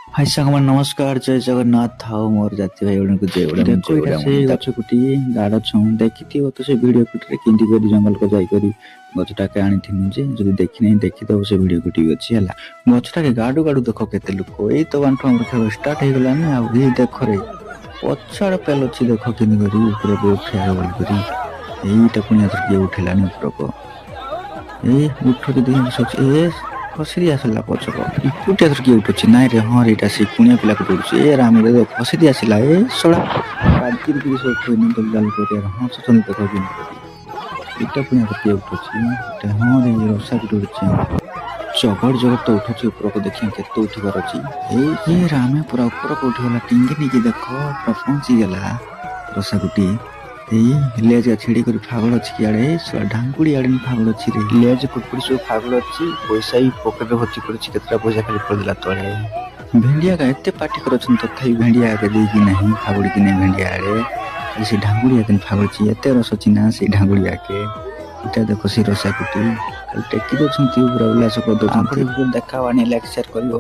हाय साଙ୍ଗमान नमस्कार जय जगन्नाथ थाओ मोर जाति भाई उनको जय उड़ा देखो इटा से गछ कुटी गाड़ छु देखिथिबो तो से वीडियो कुटी किंदी करी जंगल को जाई करी गछटा के आनी थिनु जे जदी देखि नै देखि दो से वीडियो कुटी अछि हला गछटा के गाडू गाडू देखो केते लोक एई तो बांठो हमर खेल स्टार्ट हे गेला ने आ ए देखो रे पछड़ पेल अछि देखो किंदी करी ऊपर को उठे बोल करी एईटा पुनिया तर के उठेला ने ऊपर को ए उठो के देखि सोच ए खसरी आसला पछको इकुटे तर के उठुछि नाइ रे हां रेटा से पुनिया पिला को उठुछि ए राम रे खसरी आसला ए सोडा कादकिर की सो कोइनी दल को हां सतन देखो दिन इटा पुनिया तर के उठुछि ते हां रे रसा को उठुछि जबर जबर तो उठुछि ऊपर को देखि केते उठिबार अछि ए रामे पूरा ऊपर को उठिगला टिंगी निकी देखो पूरा पहुंची गेला रसा गुटी लेज छिड़ी कर फागड़ अच्छी कियाड़े ढांकुड़ी आड़े फागड़ अच्छी रे लेज कुकुड़ी सब फागड़ अच्छी पैसा ही पॉकेट रे भर्ती कर केतरा पैसा खाली पड़ला तळे भेंडिया का एते पार्टी करछन तथाई भेंडिया के देई कि नहीं फागड़ कि नहीं भेंडिया आड़े से ढांकुड़ी आके फागड़ छी एते रस छी ना से ढांकुड़ी आके इटा देखो से रसा कुटी खाली टेकी दो छन ती पूरा उल्लास कर दो छन देखा वानी लाइक शेयर करियो।